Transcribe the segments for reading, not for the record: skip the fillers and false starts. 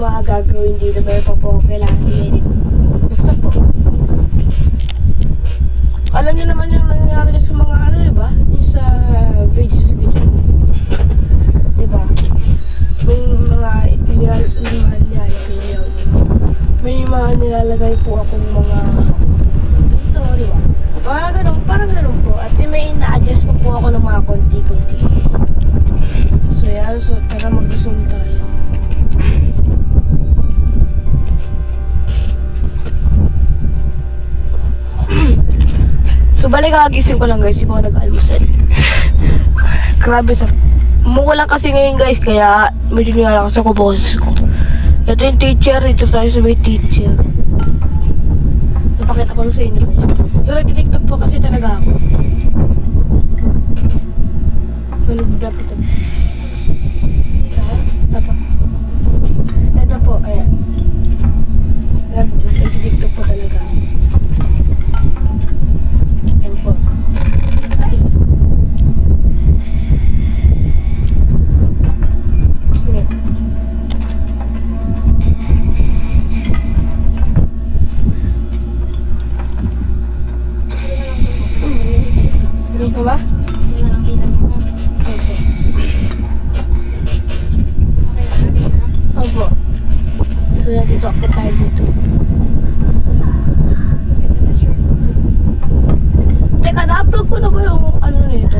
mga gagawin dito, pero pa po kailangan i-edit. Basta po. Alam niyo naman yung nangyari sa mga ano, diba? Yung sa videos ko dyan. Diba? Yung mga may mga nilalagay po akong mga dito, diba? Parang ganun po. At may na-adjust po ako ng mga konti-konti. So yan, so tara mag-zoom tayo. So balik kakagising ko lang guys, hindi ako nag-almusal. Grabe sa mukha lang kasi ngayon guys, kaya medyo nilalakas ako boses ko. Ito yung teacher, ito tayo sa may teacher. Napakita ko sa inyo guys. So nag-tiktok po kasi talaga ako. Nag-vlog ito. Ito po, ayan. Nag-tiktok po talaga ako. Ayan po. Ganun po ba? Opo. So yan, dito ako tayo dito. Teka, na-upload ko na ba yung ano nito?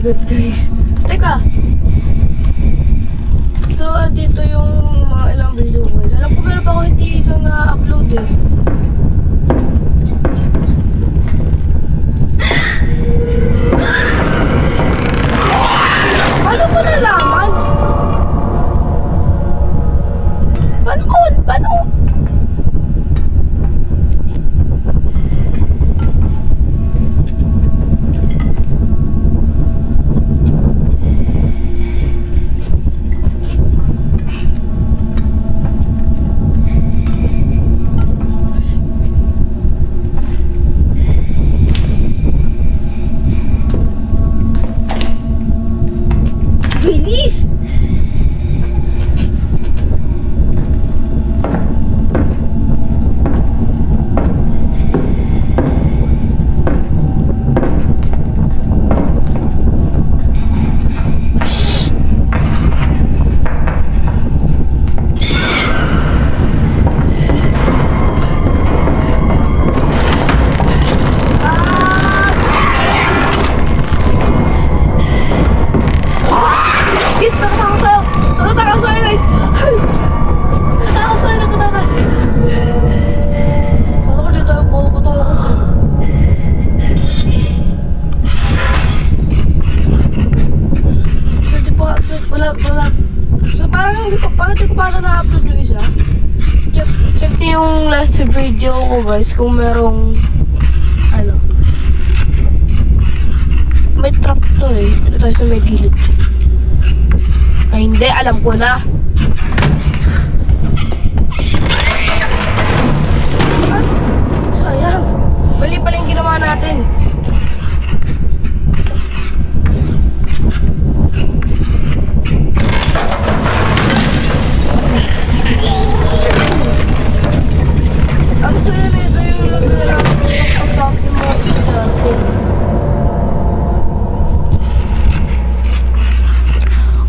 Good guys. Teka. So, dito yung mga ilang video guys. Alam ko meron pa ako hindi isang na-upload eh. Paano ko nalaman? Paano? Yung last video ko guys, kung merong ano, may trap to eh. Ito tayo sa may gilid. Ay hindi, alam ko na. Sayang, mali pala yung ginawa natin.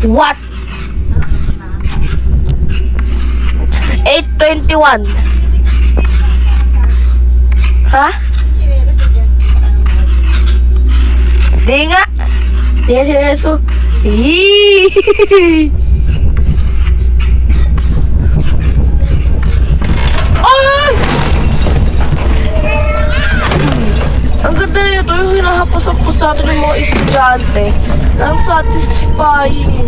What? 8:21. Ha? Di nga. Di nga siya eso. Ang ganda nito yung hinahapos-hapos natin ng mga estudyante. Ang satisfying.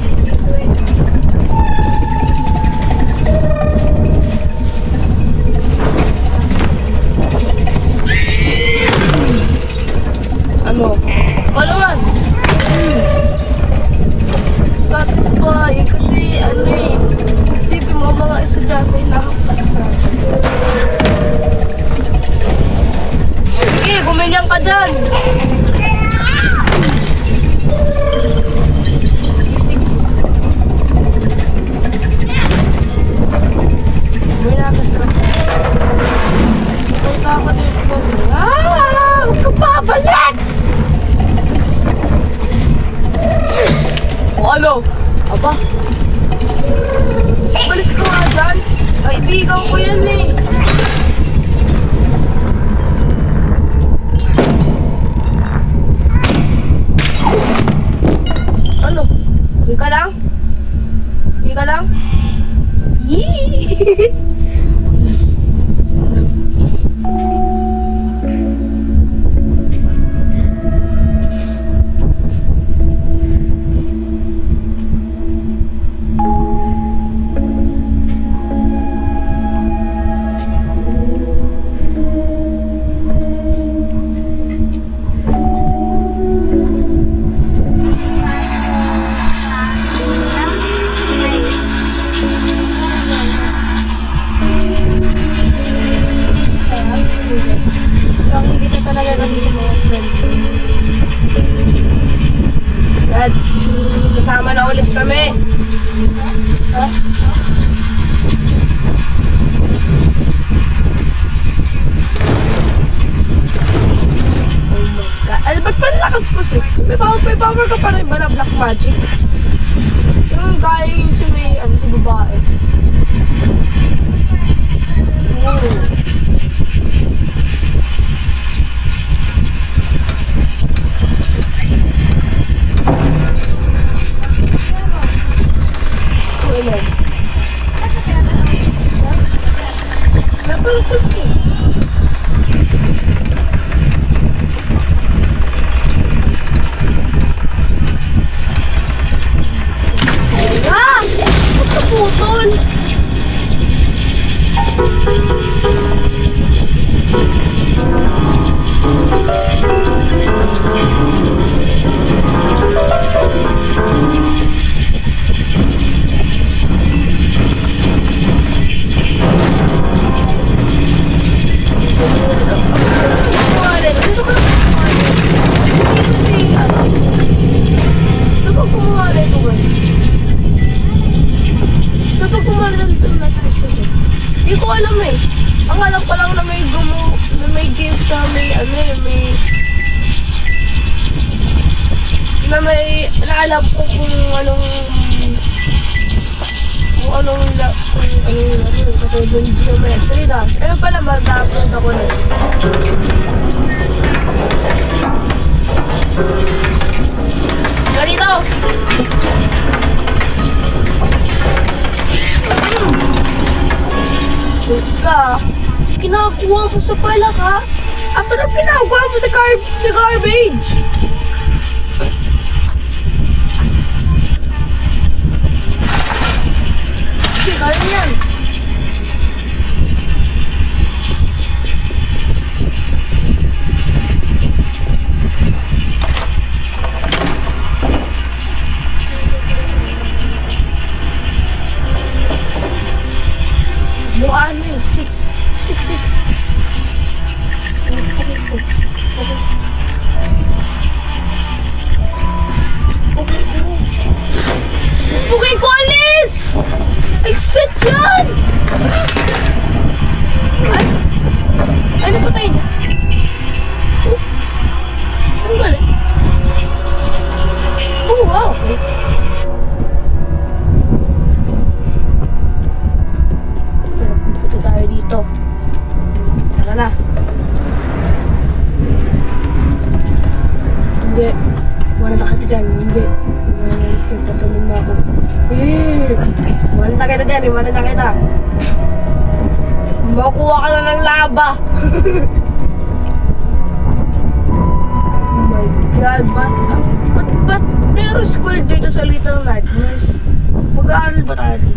Ano? Kalawan! Satisfying kasi ano eh. Isipin mo mga Balis ko nga dyan. Kaibigan ko yan eh. Ano? Hindi ka lang? Hindi ka lang? Yee! Dad, kasama na ulit kami. Ha? Oh my God. Ano, ba't palakas po 6? May power ka pa rin ba na black magic? Yung galing si may, ano, si babae. Oh. Hindi ko alam eh. Ang alam ko lang na may games na may ano eh, may naalam ko kung anong katulad ng geometry dash. Ano pala, mag-upload ako na. Ganito! Ka, kinakuha mo sa pala ka? At ano kinakuha mo sa garbage? Sige, gawin yan. Ano yun? 6. Bukay ko alis! Expect yan! Ano pa tayo niya? Ano galing? Oh, wow! Okay. Dito. Tara na. Hindi. Wala na kita dyan. Hindi. Tatanong mo ako. Wala na kita dyan. Wala na kita. Makuha ka na ng laba. Oh my God. Ba't meron square dito sa Little Nightmares? Mag-aaral ba tayo dito?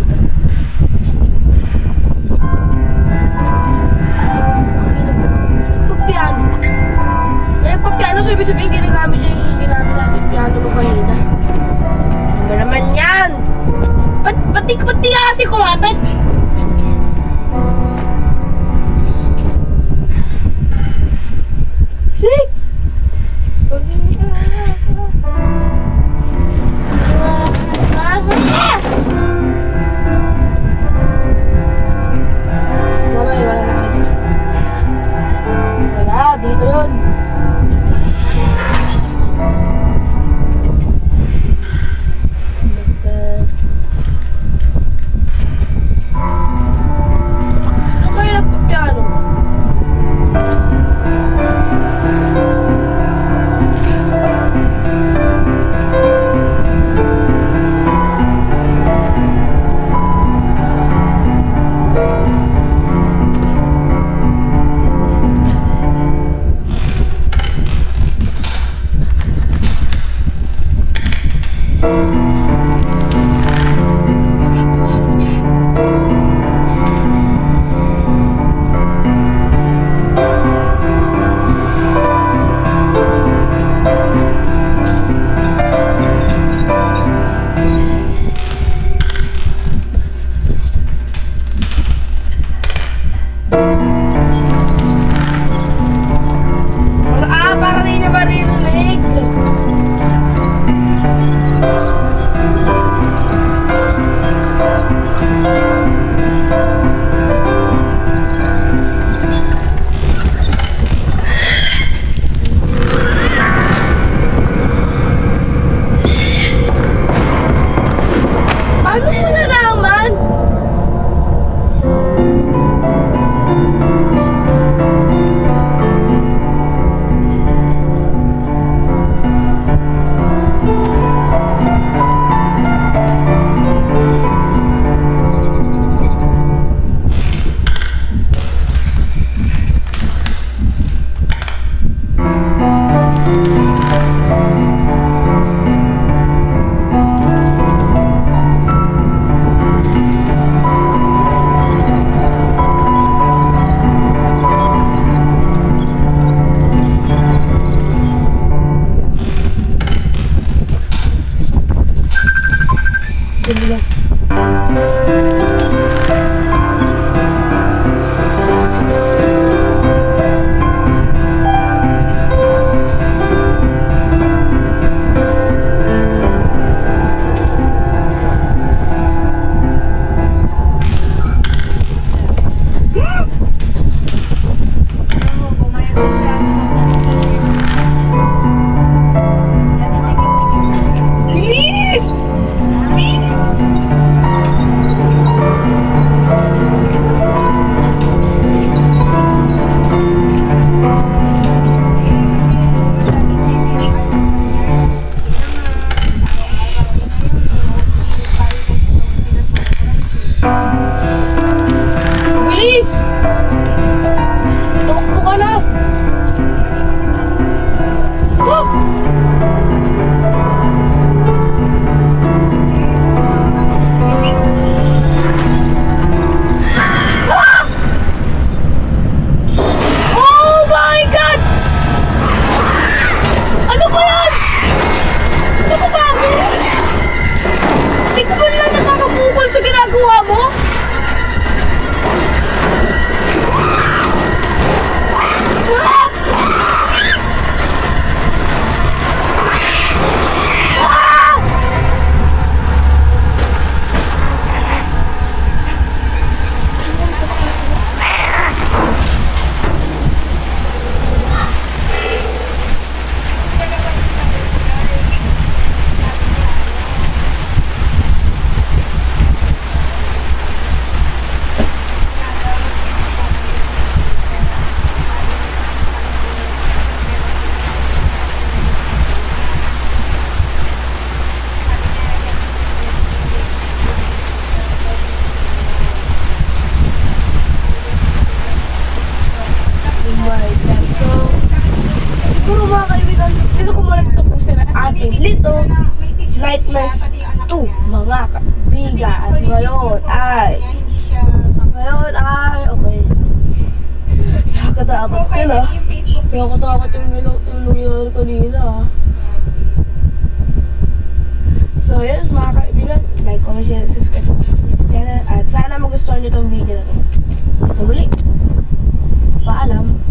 Piano, so ibig sabihin ginagamit natin piano mo kanina. Ano ba naman yan? Pati kasi ko ha? Sick! Wala, dito yun. Little Nightmares 2, mga kaibigan. Okay. Nakakatakot yun ah. Nakakatakot yung nangyari kanina ah. So yun mga kaibigan, like, comment, share, subscribe sa channel. At sana magustuhan nyo itong video na to. Sa muli, paalam.